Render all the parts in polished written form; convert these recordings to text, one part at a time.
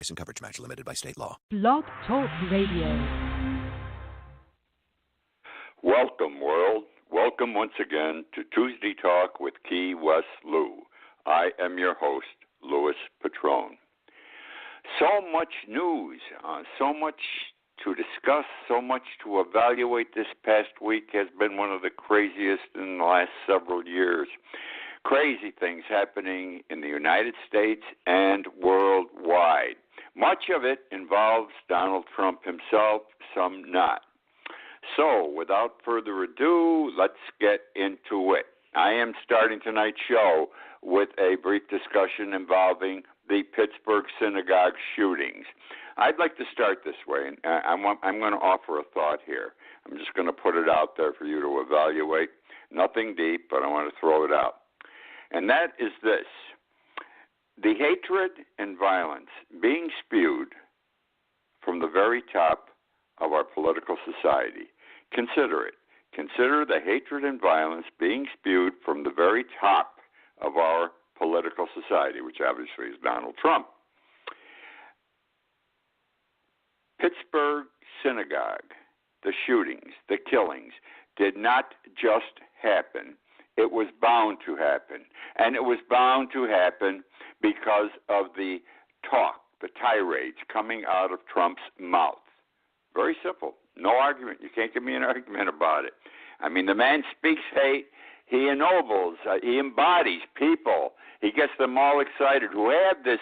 Price and coverage match limited by state law. Blog Talk Radio. Welcome, world. Welcome once again to Tuesday Talk with Key West Lou. I am your host, Louis Patrone. So much news, so much to discuss, so much to evaluate this past week has been one of the craziest in the last several years. Crazy things happening in the United States and worldwide. Much of it involves Donald Trump himself, some not. So, without further ado, let's get into it. I am starting tonight's show with a brief discussion involving the Pittsburgh synagogue shootings. I'd like to start this way, and I'm going to offer a thought here. I'm just going to put it out there for you to evaluate. Nothing deep, but I want to throw it out. And that is this. The hatred and violence being spewed from the very top of our political society. Consider it. Consider the hatred and violence being spewed from the very top of our political society, which obviously is Donald Trump. Pittsburgh synagogue, the shootings, the killings, did not just happen. It was bound to happen. And it was bound to happen because of the talk, the tirades coming out of Trump's mouth. Very simple. No argument. You can't give me an argument about it. I mean, the man speaks hate. He ennobles. He embodies people. He gets them all excited who have this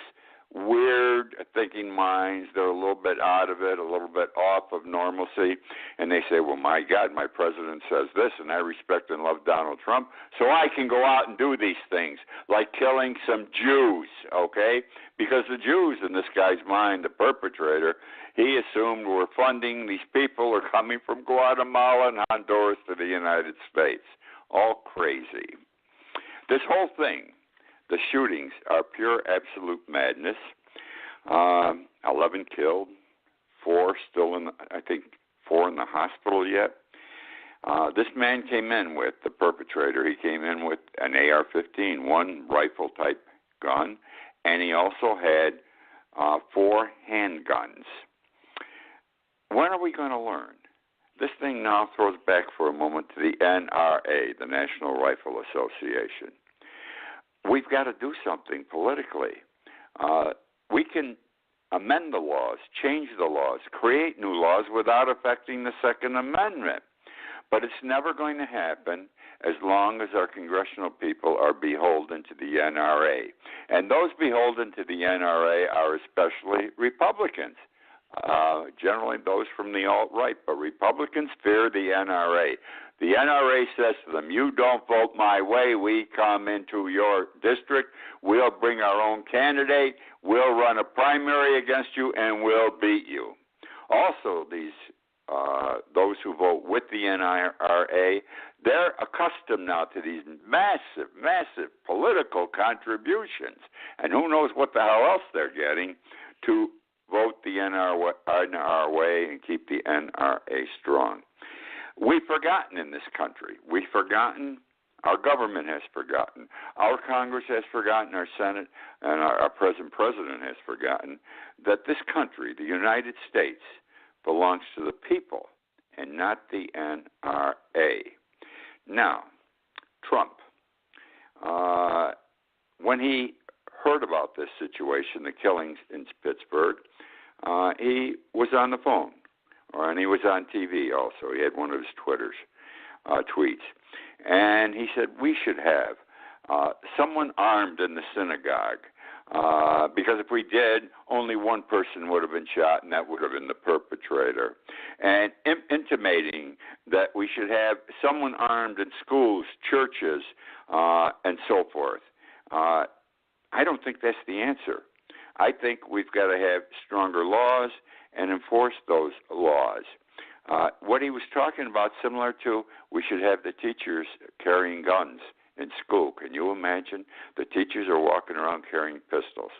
weird thinking minds. They're a little bit out of it, a little bit off of normalcy. And they say, well, my God, my president says this, and I respect and love Donald Trump, so I can go out and do these things, like killing some Jews, okay? Because the Jews, in this guy's mind, the perpetrator, he assumed were funding these people who are coming from Guatemala and Honduras to the United States. All crazy. This whole thing, the shootings, are pure absolute madness. 11 killed, 4 still in, I think 4 in the hospital yet. This man came in with, the perpetrator, he came in with an AR-15, one rifle-type gun, and he also had 4 handguns. When are we going to learn? This thing now throws back for a moment to the NRA, the National Rifle Association. We've got to do something politically. We can amend the laws, change the laws, create new laws without affecting the Second Amendment. But it's never going to happen as long as our congressional people are beholden to the NRA. And those beholden to the NRA are especially Republicans. Generally those from the alt-right, but Republicans fear the NRA. The NRA says to them, you don't vote my way, we come into your district, we'll bring our own candidate, we'll run a primary against you, and we'll beat you. Also, those who vote with the NRA, they're accustomed now to these massive, massive political contributions, and who knows what the hell else they're getting to vote the NRA way and keep the NRA strong. We've forgotten in this country. We've forgotten. Our government has forgotten. Our Congress has forgotten. Our Senate and our present president has forgotten that this country, the United States, belongs to the people and not the NRA. Now, Trump, when he heard about this situation, the killings in Pittsburgh, he was on the phone, and he was on TV also. He had one of his tweets. And he said, we should have someone armed in the synagogue, because if we did, only one person would have been shot, and that would have been the perpetrator. And intimating that we should have someone armed in schools, churches, and so forth. I don't think that's the answer. I think we've got to have stronger laws and enforce those laws. What he was talking about, similar to we should have the teachers carrying guns in school. Can you imagine? The teachers are walking around carrying pistols.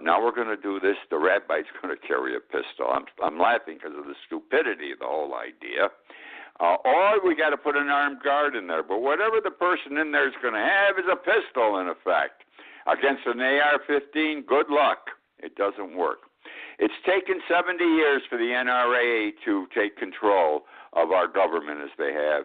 Now we're going to do this. The rabbi's going to carry a pistol. I'm laughing because of the stupidity of the whole idea. Or we got to put an armed guard in there. But whatever the person in there is going to have is a pistol, in effect. Against an AR-15, good luck. It doesn't work. It's taken 70 years for the NRA to take control of our government as they have.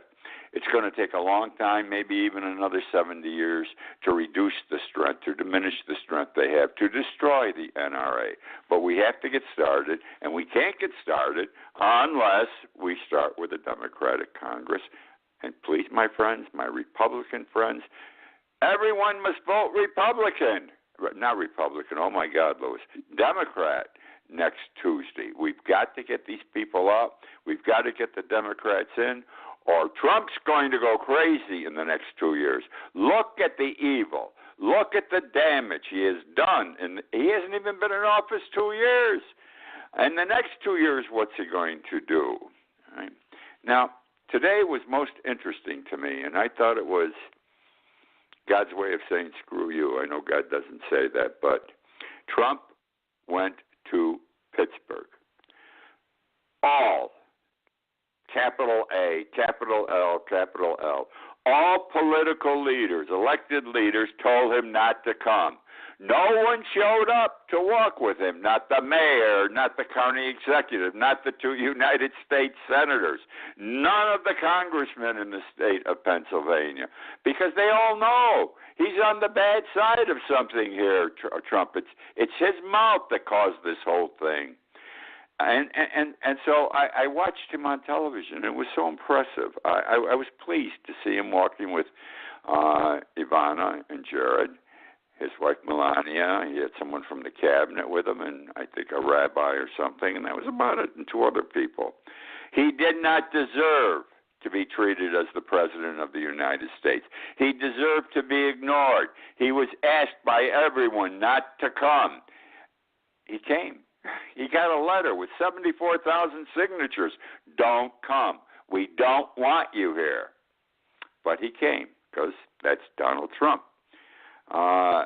It's going to take a long time, maybe even another 70 years, to reduce the strength, to diminish the strength they have, to destroy the NRA. But we have to get started, and we can't get started unless we start with a Democratic Congress. And please, my friends, my Republican friends, everyone must vote Republican. Not Republican, oh my God, Louis. Democrat next Tuesday. We've got to get these people up. We've got to get the Democrats in, or Trump's going to go crazy in the next 2 years. Look at the evil. Look at the damage he has done. And he hasn't even been in office 2 years. And the next 2 years, what's he going to do? Right? Now, today was most interesting to me, and I thought it was God's way of saying screw you. I know God doesn't say that, but Trump went to Pittsburgh. All, capital A, capital L, capital L, all political leaders, elected leaders, told him not to come. No one showed up to walk with him, not the mayor, not the county executive, not the 2 United States senators, none of the congressmen in the state of Pennsylvania, because they all know he's on the bad side of something here, Trump. It's his mouth that caused this whole thing. And so I watched him on television. It was so impressive. I was pleased to see him walking with Ivana and Jared, his wife Melania. He had someone from the cabinet with him, and I think a rabbi or something, and that was about it, and 2 other people. He did not deserve to be treated as the President of the United States. He deserved to be ignored. He was asked by everyone not to come. He came. He got a letter with 74,000 signatures. Don't come. We don't want you here. But he came because that's Donald Trump. All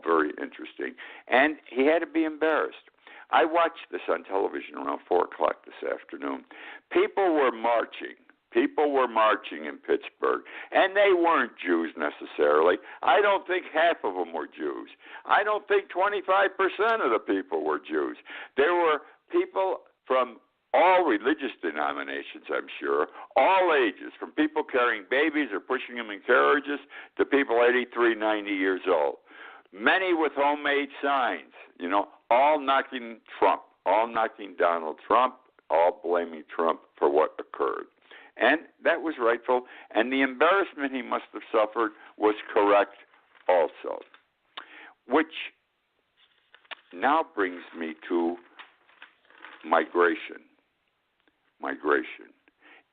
very interesting. And he had to be embarrassed. I watched this on television around 4 o'clock this afternoon. People were marching. People were marching in Pittsburgh, and they weren't Jews necessarily. I don't think half of them were Jews. I don't think 25% of the people were Jews. There were people from all religious denominations, I'm sure, all ages, from people carrying babies or pushing them in carriages to people 83, 90 years old. Many with homemade signs, all knocking Trump, all knocking Donald Trump, all blaming Trump for what occurred. And that was rightful, and the embarrassment he must have suffered was correct also. Which now brings me to migration,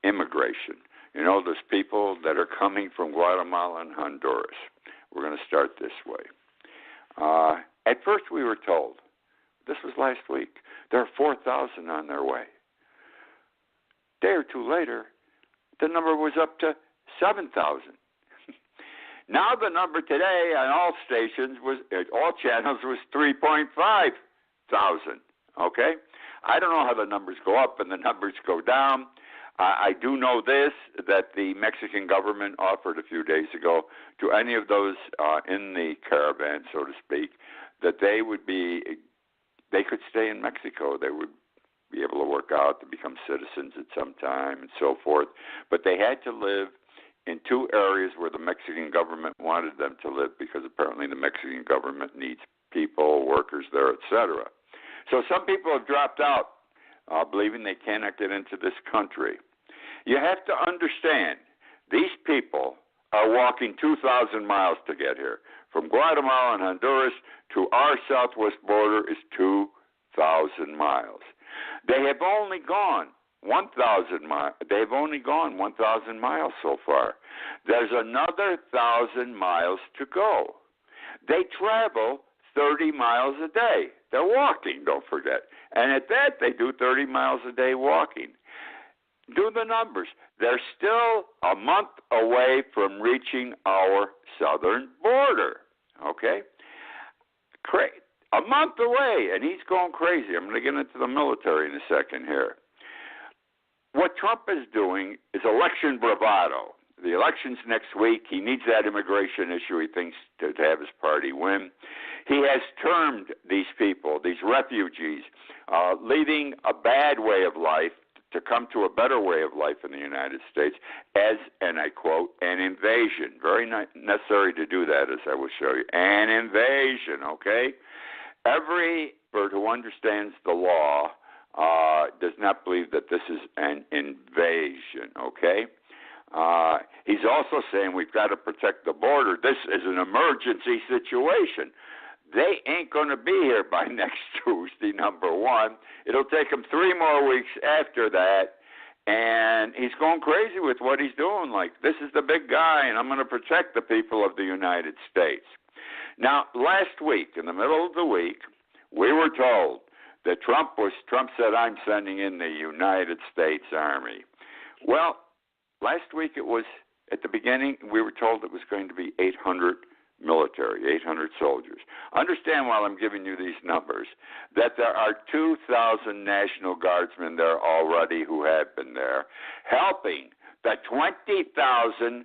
immigration. Those people that are coming from Guatemala and Honduras. We're going to start this way. At first we were told, this was last week, there are 4,000 on their way. A day or two later, the number was up to 7,000. Now the number today on all stations all channels was 3.5 thousand. Okay? I don't know how the numbers go up and the numbers go down. I do know this, that the Mexican government offered a few days ago to any of those in the caravan, so to speak, that they could stay in Mexico. They would be able to work out to become citizens at some time and so forth. But they had to live in 2 areas where the Mexican government wanted them to live, because apparently the Mexican government needs people, workers there, etc. So some people have dropped out, believing they cannot get into this country. You have to understand, these people are walking 2,000 miles to get here. From Guatemala and Honduras to our southwest border is 2,000 miles. They have only gone 1,000 miles. They've only gone 1,000 miles so far. There's another 1,000 miles to go. They travel 30 miles a day. They're walking, don't forget. And at that, they do 30 miles a day walking. Do the numbers. They're still a month away from reaching our southern border. Okay? A month away, and he's going crazy. I'm going to get into the military in a second here. What Trump is doing is election bravado. the election's next week. He needs that immigration issue, he thinks, to have his party win. He has termed these people, these refugees, leading a bad way of life to come to a better way of life in the United States as, and I quote, an invasion. Very necessary to do that, as I will show you. An invasion, okay? Every person who understands the law does not believe that this is an invasion, okay? He's also saying we've got to protect the border. This is an emergency situation. They ain't going to be here by next Tuesday, number one. It'll take him 3 more weeks after that, and he's going crazy with what he's doing. Like, this is the big guy, and I'm going to protect the people of the United States. Now, last week, in the middle of the week, we were told that Trump said, I'm sending in the United States Army. Well, last week it was, at the beginning, we were told it was going to be 800 military, 800 soldiers. Understand, while I'm giving you these numbers, that there are 2,000 National Guardsmen there already who have been there, helping the 20,000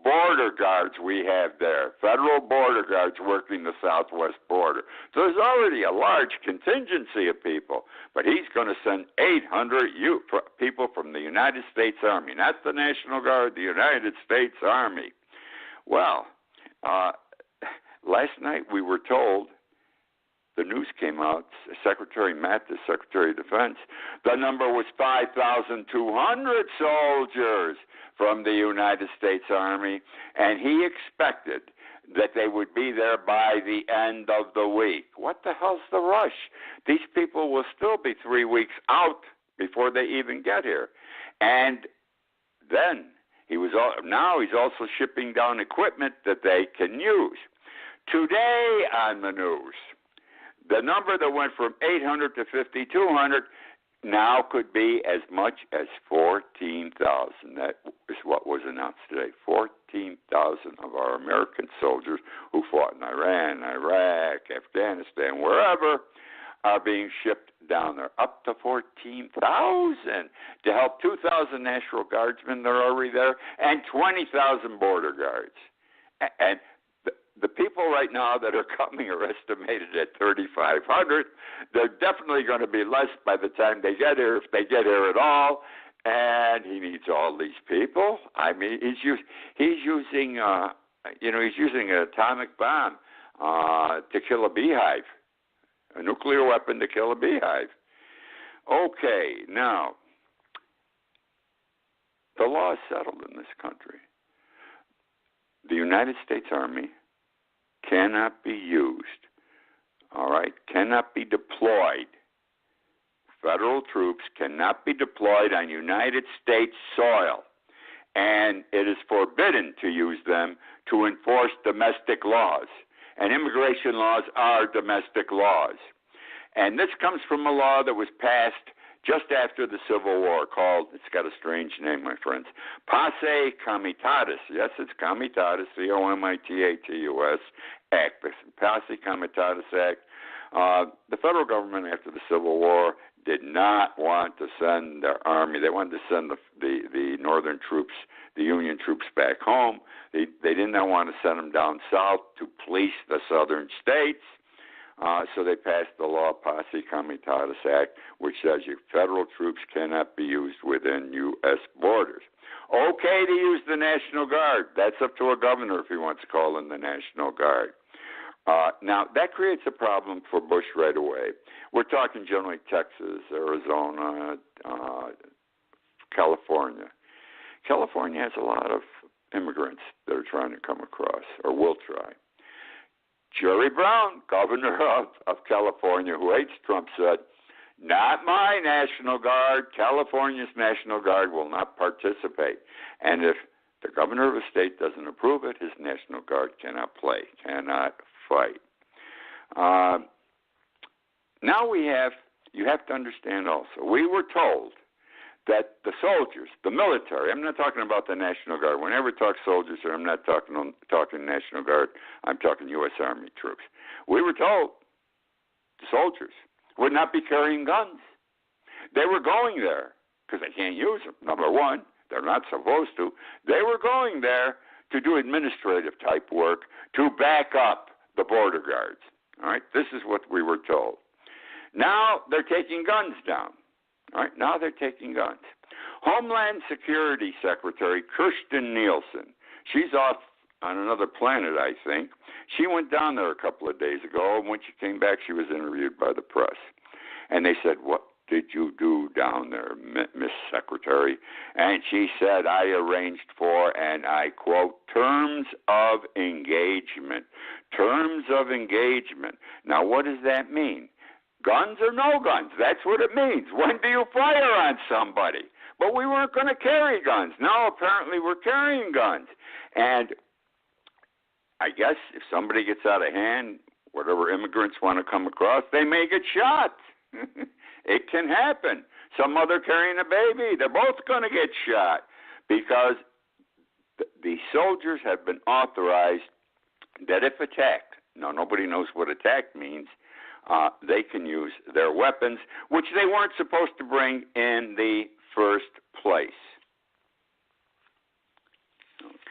border guards we have there, federal border guards working the southwest border. So there's already a large contingency of people, but he's going to send 800 people from the United States Army, not the National Guard, the United States Army. Well, last night we were told, the news came out, Secretary Mattis, Secretary of Defense, the number was 5,200 soldiers from the United States Army, and he expected that they would be there by the end of the week. What the hell's the rush? These people will still be 3 weeks out before they even get here. And then now he's also shipping down equipment that they can use. Today on the news, the number that went from 800 to 5,200 now could be as much as 14,000. That is what was announced today. 14,000 of our American soldiers who fought in Iran, Iraq, Afghanistan, wherever, are being shipped down there. Up to 14,000 to help 2,000 National Guardsmen that are already there and 20,000 border guards. And the people right now that are coming are estimated at 3,500. They're definitely going to be less by the time they get here, if they get here at all. And he needs all these people. I mean, he's using an atomic bomb to kill a beehive, a nuclear weapon to kill a beehive. Okay, now the law is settled in this country. The United States Army cannot be used, cannot be deployed. Federal troops cannot be deployed on United States soil, and it is forbidden to use them to enforce domestic laws. And immigration laws are domestic laws. And this comes from a law that was passed just after the Civil War called, it's got a strange name, my friends, Posse Comitatus. Yes, it's Comitatus, C-O-M-I-T-A-T-U-S Act, the Posse Comitatus Act. The federal government, after the Civil War, did not want to send their army. They wanted to send the northern troops, the Union troops, back home. They did not want to send them down south to police the southern states. So they passed the law, Posse Comitatus Act, which says your federal troops cannot be used within U.S. borders. Okay to use the National Guard. That's up to a governor if he wants to call in the National Guard. Now, that creates a problem for Bush right away. We're talking generally Texas, Arizona, California. California has a lot of immigrants that are trying to come across, or will try. Jerry Brown, governor of California, who hates Trump, said, not my National Guard. California's National Guard will not participate. And if the governor of a state doesn't approve it, his National Guard cannot fight. Now you have to understand also, we were told that the soldiers, the military, I'm not talking about the National Guard. Whenever I talk soldiers, I'm not talking National Guard, I'm talking U.S. Army troops. We were told the soldiers would not be carrying guns. They were going there because they can't use them, number one. They're not supposed to. They were going there to do administrative type work to back up the border guards. All right, this is what we were told. Now they're taking guns down. All right, now they're taking guns. Homeland Security Secretary Kirstjen Nielsen, she's off on another planet, I think. She went down there a couple of days ago, and when she came back, she was interviewed by the press. And they said, "What did you do down there, Miss Secretary?" And she said, "I arranged for," and I quote, "terms of engagement." Terms of engagement. Now, what does that mean? Guns or no guns? That's what it means. When do you fire on somebody? But we weren't going to carry guns. Now, apparently, we're carrying guns. And I guess if somebody gets out of hand, whatever immigrants want to come across, they may get shot. It can happen. Some mother carrying a baby, they're both going to get shot because the soldiers have been authorized that if attacked, now nobody knows what attack means, they can use their weapons, which they weren't supposed to bring in the first place.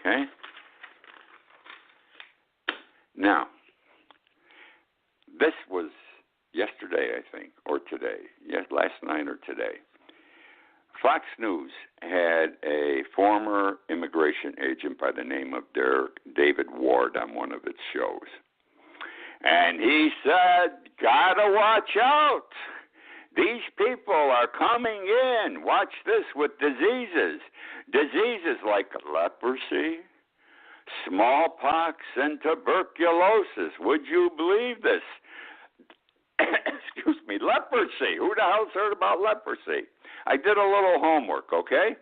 Okay? Now, this was yesterday, I think, or today. Yes, last night or today. Fox News had a former immigration agent by the name of David Ward on one of its shows. And he said, "Gotta watch out. These people are coming in. Watch this with diseases. Diseases like leprosy, smallpox, and tuberculosis. Would you believe this?" Excuse me, leprosy. Who the hell's heard about leprosy? I did a little homework, okay?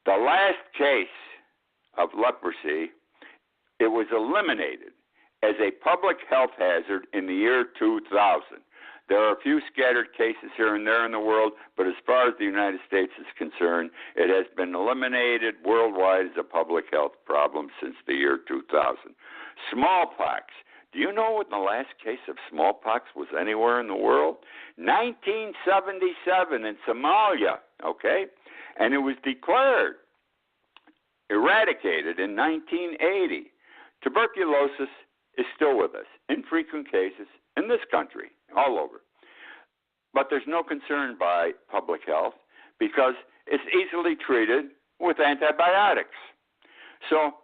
The last case of leprosy, it was eliminated as a public health hazard in the year 2000. There are a few scattered cases here and there in the world, but as far as the United States is concerned, it has been eliminated worldwide as a public health problem since the year 2000. Smallpox. Do you know when the last case of smallpox was anywhere in the world? 1977 in Somalia, okay? And it was declared eradicated in 1980. Tuberculosis is still with us, infrequent cases in this country, all over. But there's no concern by public health because it's easily treated with antibiotics. So,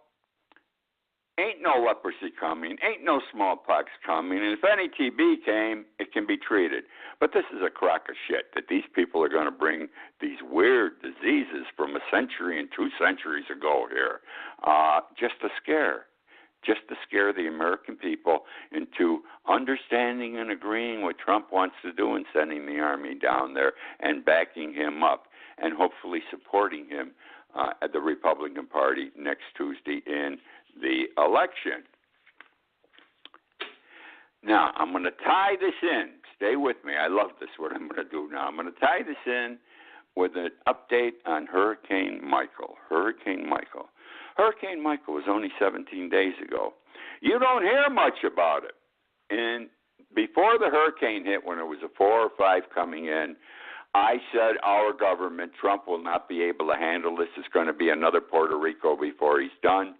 ain't no leprosy coming, ain't no smallpox coming, and if any TB came, it can be treated. But this is a crock of shit that these people are going to bring these weird diseases from a century and 2 centuries ago here, just to scare the American people into understanding and agreeing what Trump wants to do and sending the army down there and backing him up and hopefully supporting him at the Republican Party next Tuesday in the election. Now, I'm going to tie this in. Stay with me. I love this, what I'm going to do now. I'm going to tie this in with an update on Hurricane Michael. Hurricane Michael was only 17 days ago. You don't hear much about it. And before the hurricane hit, when it was a 4 or 5 coming in, I said our government, Trump, will not be able to handle this. It's going to be another Puerto Rico before he's done.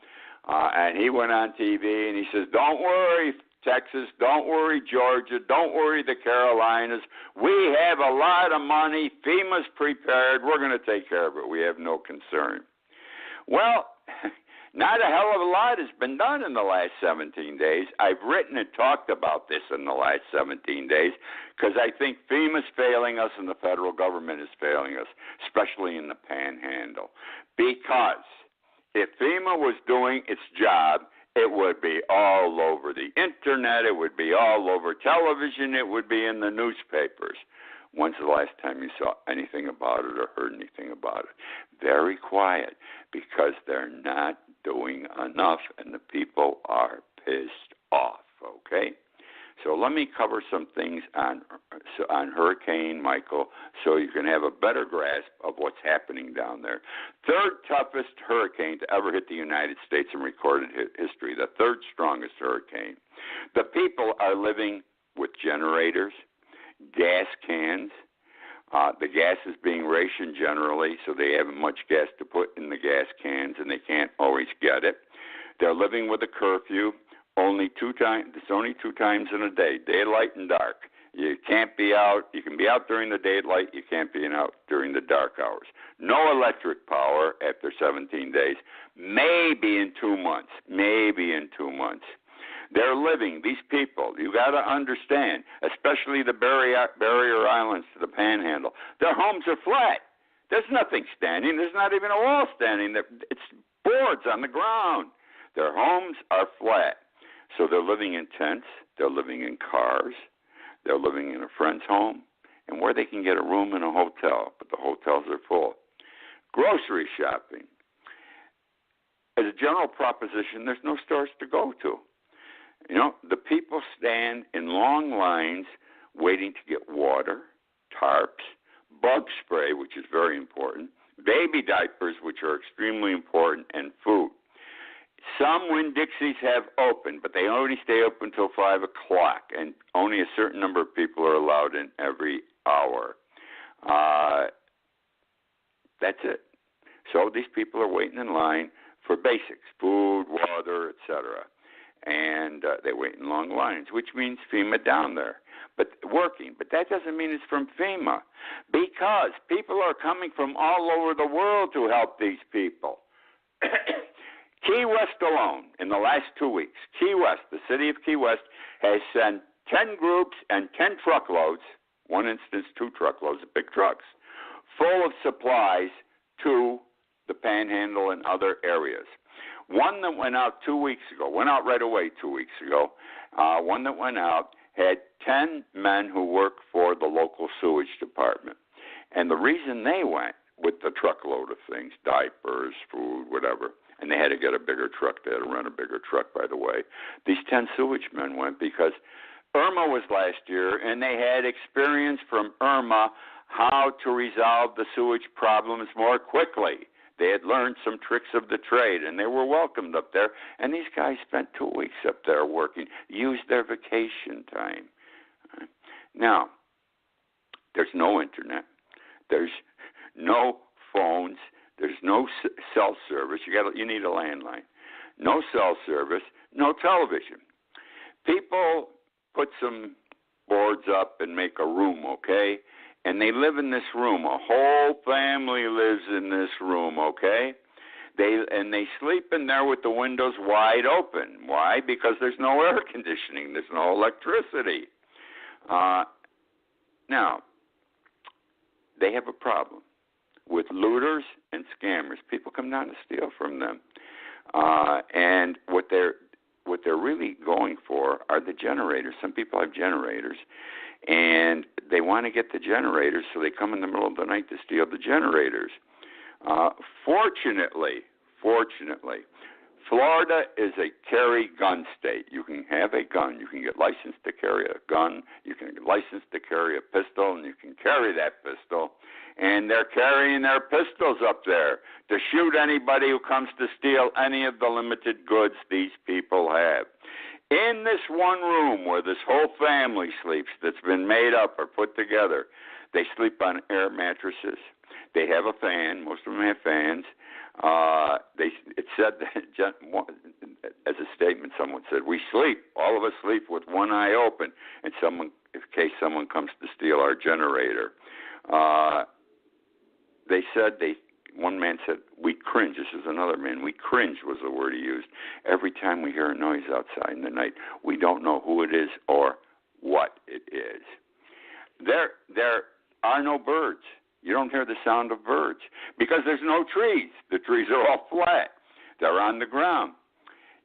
And he went on TV and he says, "Don't worry, Texas, don't worry, Georgia, don't worry, the Carolinas. We have a lot of money. FEMA's prepared. We're going to take care of it. We have no concern." Well, not a hell of a lot has been done in the last 17 days. I've written and talked about this in the last 17 days because I think FEMA's failing us and the federal government is failing us, especially in the panhandle. Because if FEMA was doing its job, it would be all over the internet, it would be all over television, it would be in the newspapers. When's the last time you saw anything about it or heard anything about it? Very quiet, because they're not doing enough and the people are pissed off, okay? So let me cover some things on Hurricane Michael so you can have a better grasp of what's happening down there. Third toughest hurricane to ever hit the United States in recorded history, the third strongest hurricane. The people are living with generators, gas cans, The gas is being rationed generally, so they haven't much gas to put in the gas cans, and they can't always get it. They're living with a curfew. It's only 2 times in a day, daylight and dark. You can't be out. You can be out during the daylight. You can't be out during the dark hours. No electric power after 17 days. Maybe in 2 months. Maybe in 2 months. They're living, these people, you got to understand, especially the barrier islands to the panhandle, their homes are flat. There's nothing standing. There's not even a wall standing. It's boards on the ground. Their homes are flat. So they're living in tents. They're living in cars. They're living in a friend's home, and where they can get a room in a hotel, but the hotels are full. Grocery shopping. As a general proposition, there's no stores to go to. You know, the people stand in long lines waiting to get water, tarps, bug spray, which is very important, baby diapers, which are extremely important, and food. Some Winn-Dixies have opened, but they only stay open until 5 o'clock, and only a certain number of people are allowed in every hour. That's it. So these people are waiting in line for basics, food, water, etc. And they wait in long lines, which means FEMA down there, but working. But that doesn't mean it's from FEMA, because people are coming from all over the world to help these people. Key West alone, in the last 2 weeks, Key West, the city of Key West, has sent 10 groups and 10 truckloads, one instance 2 truckloads of big trucks, full of supplies to the Panhandle and other areas. One that went out 2 weeks ago, went out right away 2 weeks ago, one that went out had 10 men who work for the local sewage department. And the reason they went with the truckload of things, diapers, food, whatever, and they had to get a bigger truck. They had to rent a bigger truck, by the way. These 10 sewage men went because Irma was last year, and they had experience from Irma how to resolve the sewage problems more quickly. They had learned some tricks of the trade, and they were welcomed up there. And these guys spent 2 weeks up there working, used their vacation time. Now, there's no internet. There's no phones. There's no cell service. You need a landline. No cell service. No television. People put some boards up and make a room, okay? And they live in this room. A whole family lives in this room, okay? They sleep in there with the windows wide open. Why? Because there's no air conditioning. There's no electricity. Now, they have a problem with looters and scammers. People come down to steal from them. And what they're really going for are the generators. Some people have generators, and they want to get the generators, so they come in the middle of the night to steal the generators. Fortunately, Florida is a carry gun state. You can have a gun. You can get licensed to carry a gun. You can get licensed to carry a pistol, and you can carry that pistol. And they're carrying their pistols up there to shoot anybody who comes to steal any of the limited goods these people have. In this one room where this whole family sleeps that's been made up or put together, they sleep on air mattresses. They have a fan. Most of them have fans. It said, as a statement, someone said, we sleep. All of us sleep with one eye open, in case someone comes to steal our generator. One man said, we cringe. This is another man. We cringe was the word he used. Every time we hear a noise outside in the night, we don't know who it is or what it is. There are no birds. You don't hear the sound of birds because there's no trees. The trees are all flat. They're on the ground.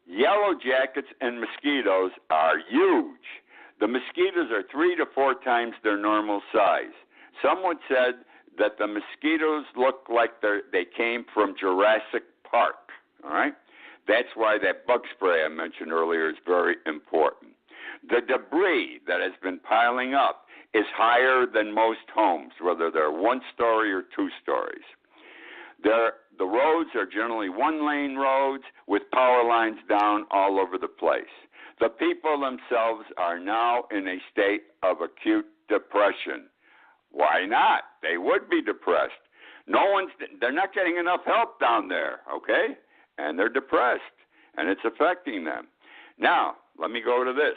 Yellow jackets and mosquitoes are huge. The mosquitoes are 3 to 4 times their normal size. Someone said that the mosquitoes look like they came from Jurassic Park, all right? That's why that bug spray I mentioned earlier is very important. The debris that has been piling up is higher than most homes, whether they're 1 story or 2 stories. The roads are generally 1-lane roads with power lines down all over the place. The people themselves are now in a state of acute depression. Why not? They would be depressed. They're not getting enough help down there, okay? And they're depressed, and it's affecting them. Now, let me go to this.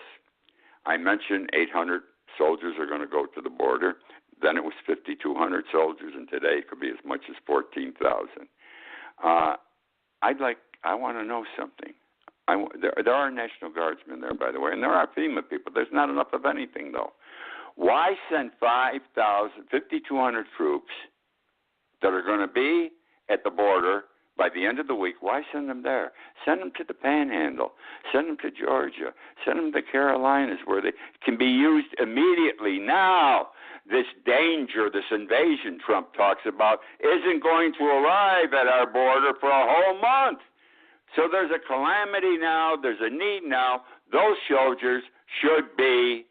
I mentioned 800 soldiers are going to go to the border. Then it was 5,200 soldiers, and today it could be as much as 14,000. I want to know something. There are National Guardsmen there, by the way, and there are FEMA people. There's not enough of anything, though. Why send 5,200 troops that are going to be at the border by the end of the week? Why send them there? Send them to the Panhandle. Send them to Georgia. Send them to the Carolinas, where they can be used immediately. Now, this danger, this invasion Trump talks about, isn't going to arrive at our border for a whole month. So there's a calamity now. There's a need now. Those soldiers should be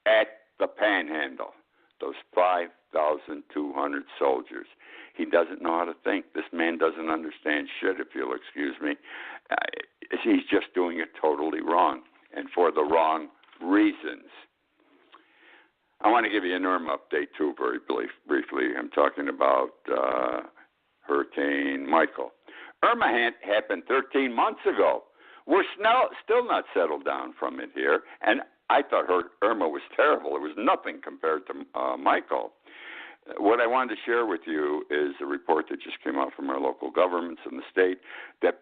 at the Panhandle, those 5,200 soldiers. He doesn't know how to think. This man doesn't understand shit, if you'll excuse me. He's just doing it totally wrong and for the wrong reasons. I want to give you an Irma update, too, very briefly. I'm talking about Hurricane Michael. Irma happened 13 months ago. We're still not settled down from it here, and I thought Irma was terrible. It was nothing compared to Michael. What I wanted to share with you is a report that just came out from our local governments in the state that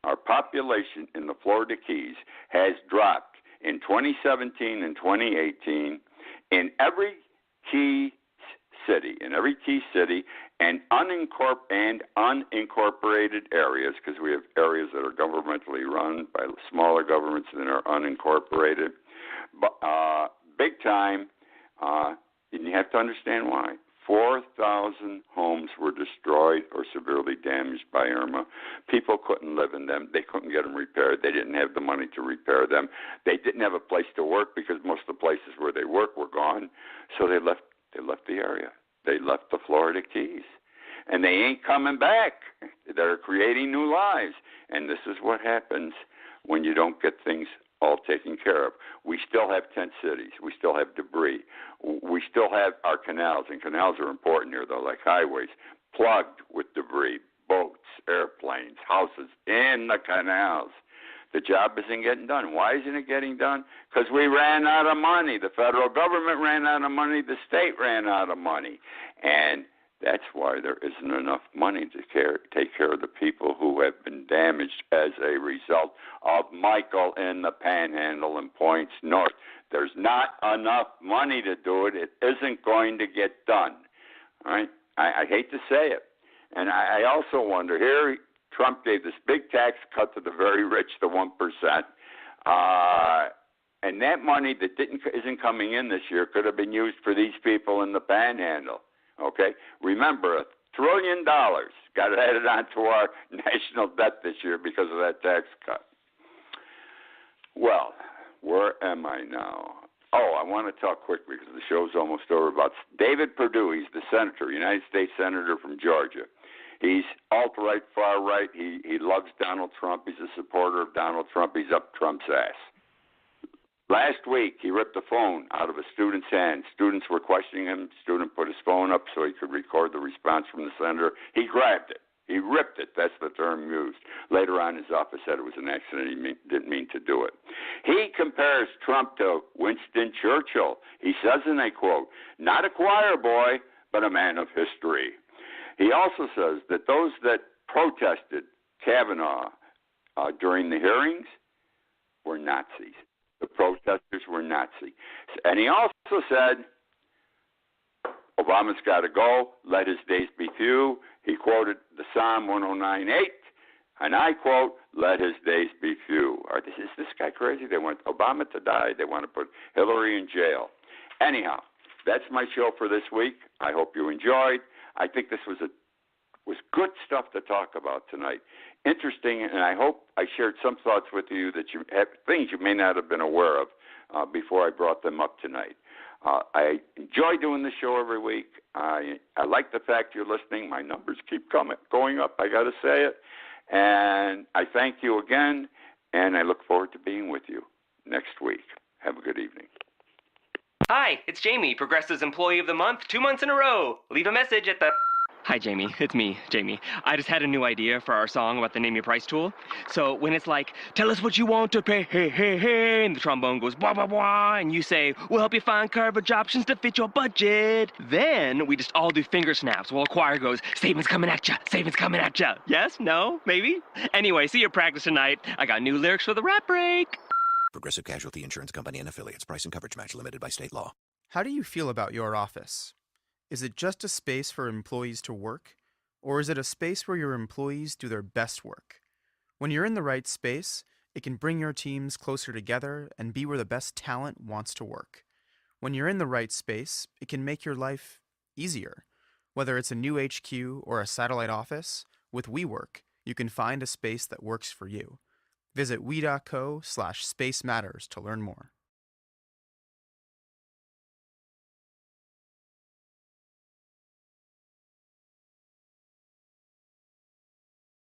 our population in the Florida Keys has dropped in 2017 and 2018 in every key city, and unincorporated areas, because we have areas that are governmentally run by smaller governments that are unincorporated. But big time, and you have to understand why. 4,000 homes were destroyed or severely damaged by Irma. People couldn't live in them. They couldn't get them repaired. They didn't have the money to repair them. They didn't have a place to work because most of the places where they work were gone. So they left the area. They left the Florida Keys. And they ain't coming back. They're creating new lives. And this is what happens when you don't get things all taken care of. We still have tent cities. We still have debris. We still have our canals, and canals are important here, though, like highways, plugged with debris, boats, airplanes, houses in the canals. The job isn't getting done. Why isn't it getting done? Because we ran out of money. The federal government ran out of money. The state ran out of money. And that's why there isn't enough money to take care of the people who have been damaged as a result of Michael in the Panhandle and points north. There's not enough money to do it. It isn't going to get done. All right? I hate to say it. And I also wonder, here Trump gave this big tax cut to the very rich, the 1%. And that money that isn't coming in this year could have been used for these people in the Panhandle. Okay? Remember, $1 trillion got added onto our national debt this year because of that tax cut. Well, where am I now? Oh, I want to talk quickly because the show's almost over about David Perdue. He's the senator, United States Senator from Georgia. He's alt-right, far-right. He loves Donald Trump. He's a supporter of Donald Trump. He's up Trump's ass. Last week, he ripped the phone out of a student's hand. Students were questioning him. Student put his phone up so he could record the response from the senator. He grabbed it. He ripped it. That's the term used. Later on, his office said it was an accident. He didn't mean to do it. He compares Trump to Winston Churchill. He says, and I quote, "Not a choir boy, but a man of history." He also says that those that protested Kavanaugh during the hearings were Nazis. The protesters were Nazi. And he also said, Obama's got to go, let his days be few. He quoted the Psalm 109:8, and I quote, let his days be few. Is this guy crazy? They want Obama to die. They want to put Hillary in jail. Anyhow, that's my show for this week. I hope you enjoyed. I think this was good stuff to talk about tonight. Interesting, and I hope I shared some thoughts with you that you have things you may not have been aware of before I brought them up tonight. I enjoy doing this show every week. I like the fact you're listening. My numbers keep going up. I got to say it. And I thank you again, and I look forward to being with you next week. Have a good evening. Hi, it's Jamie, Progressive's Employee of the Month, 2 months in a row. Leave a message at the... Hi, Jamie. It's me, Jamie. I just had a new idea for our song about the Name Your Price tool. So when it's like, tell us what you want to pay, hey, hey, hey, and the trombone goes, blah, blah, blah, and you say, we'll help you find coverage options to fit your budget. Then we just all do finger snaps while a choir goes, savings coming at ya, savings coming at ya. Yes? No? Maybe? Anyway, see your practice tonight. I got new lyrics for the rap break. Progressive Casualty Insurance Company and Affiliates. Price and coverage match limited by state law. How do you feel about your office? Is it just a space for employees to work? Or is it a space where your employees do their best work? When you're in the right space, it can bring your teams closer together and be where the best talent wants to work. When you're in the right space, it can make your life easier. Whether it's a new HQ or a satellite office, with WeWork, you can find a space that works for you. Visit we.co/Space Matters to learn more.